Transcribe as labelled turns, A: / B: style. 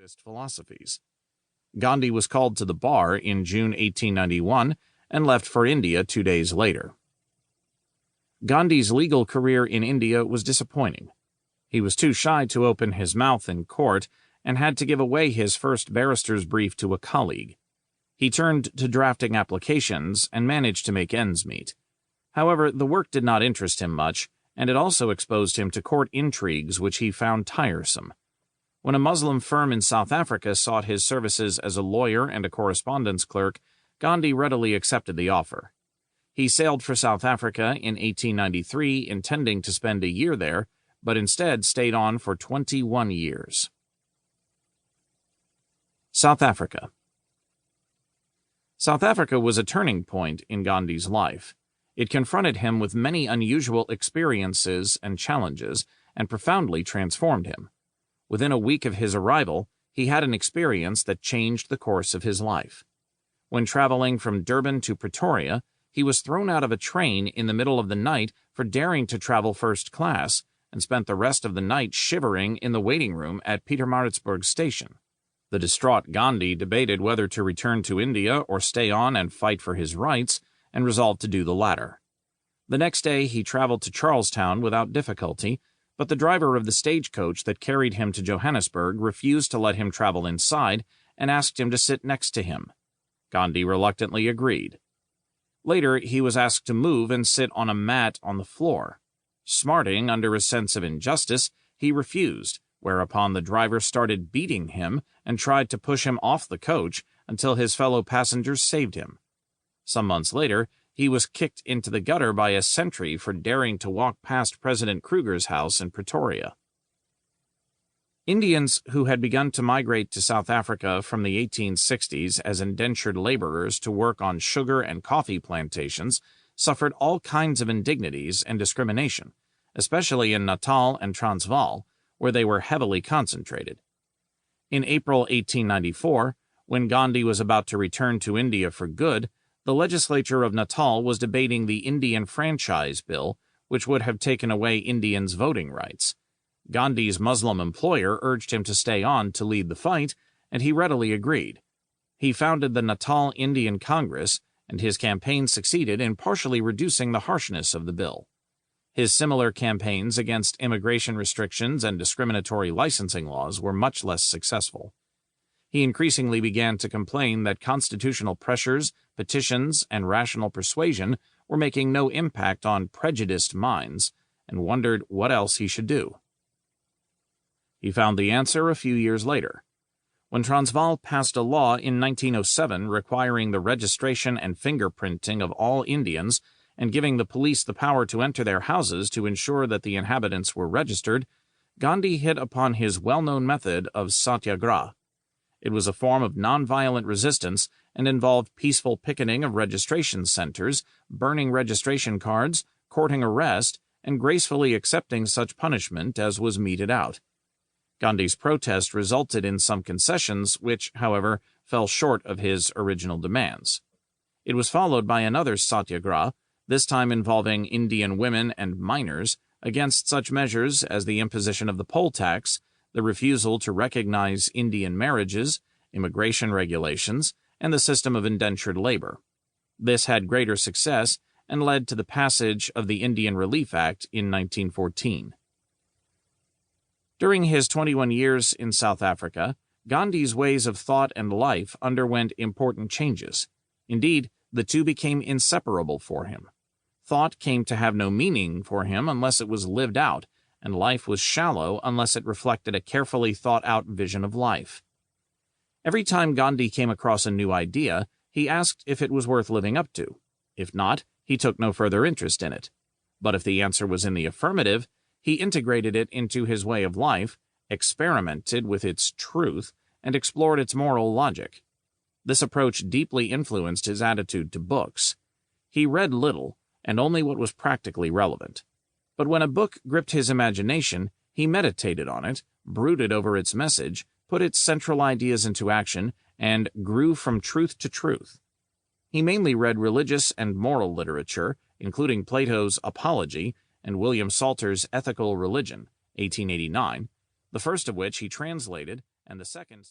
A: Buddhist philosophies. Gandhi was called to the bar in June 1891 and left for India 2 days later. Gandhi's legal career in India was disappointing. He was too shy to open his mouth in court and had to give away his first barrister's brief to a colleague. He turned to drafting applications and managed to make ends meet. However, the work did not interest him much, and it also exposed him to court intrigues which he found tiresome. When a Muslim firm in South Africa sought his services as a lawyer and a correspondence clerk, Gandhi readily accepted the offer. He sailed for South Africa in 1893, intending to spend a year there, but instead stayed on for 21 years. South Africa. South Africa was a turning point in Gandhi's life. It confronted him with many unusual experiences and challenges, and profoundly transformed him. Within a week of his arrival, he had an experience that changed the course of his life. When traveling from Durban to Pretoria, he was thrown out of a train in the middle of the night for daring to travel first class, and spent the rest of the night shivering in the waiting room at Pietermaritzburg station. The distraught Gandhi debated whether to return to India or stay on and fight for his rights, and resolved to do the latter. The next day he traveled to Charlestown without difficulty, but the driver of the stagecoach that carried him to Johannesburg refused to let him travel inside and asked him to sit next to him. Gandhi reluctantly agreed. Later, he was asked to move and sit on a mat on the floor. Smarting under a sense of injustice, he refused, whereupon the driver started beating him and tried to push him off the coach until his fellow passengers saved him. Some months later, he was kicked into the gutter by a sentry for daring to walk past President Kruger's house in Pretoria. Indians who had begun to migrate to South Africa from the 1860s as indentured laborers to work on sugar and coffee plantations suffered all kinds of indignities and discrimination, especially in Natal and Transvaal, where they were heavily concentrated. In April 1894, when Gandhi was about to return to India for good, the legislature of Natal was debating the Indian Franchise Bill, which would have taken away Indians' voting rights. Gandhi's Muslim employer urged him to stay on to lead the fight, and he readily agreed. He founded the Natal Indian Congress, and his campaign succeeded in partially reducing the harshness of the bill. His similar campaigns against immigration restrictions and discriminatory licensing laws were much less successful. He increasingly began to complain that constitutional pressures, petitions, and rational persuasion were making no impact on prejudiced minds, and wondered what else he should do. He found the answer a few years later. When Transvaal passed a law in 1907 requiring the registration and fingerprinting of all Indians and giving the police the power to enter their houses to ensure that the inhabitants were registered, Gandhi hit upon his well-known method of satyagraha. It was a form of nonviolent resistance and involved peaceful picketing of registration centers, burning registration cards, courting arrest, and gracefully accepting such punishment as was meted out. Gandhi's protest resulted in some concessions which, however, fell short of his original demands. It was followed by another satyagraha, this time involving Indian women and minors, against such measures as the imposition of the poll tax, the refusal to recognize Indian marriages, immigration regulations, and the system of indentured labor. This had greater success and led to the passage of the Indian Relief Act in 1914. During his 21 years in South Africa, Gandhi's ways of thought and life underwent important changes. Indeed, the two became inseparable for him. Thought came to have no meaning for him unless it was lived out, and life was shallow unless it reflected a carefully thought-out vision of life. Every time Gandhi came across a new idea, he asked if it was worth living up to. If not, he took no further interest in it. But if the answer was in the affirmative, he integrated it into his way of life, experimented with its truth, and explored its moral logic. This approach deeply influenced his attitude to books. He read little, and only what was practically relevant. But when a book gripped his imagination, he meditated on it, brooded over its message, put its central ideas into action, and grew from truth to truth. He mainly read religious and moral literature, including Plato's Apology and William Salter's Ethical Religion, 1889, the first of which he translated, and the second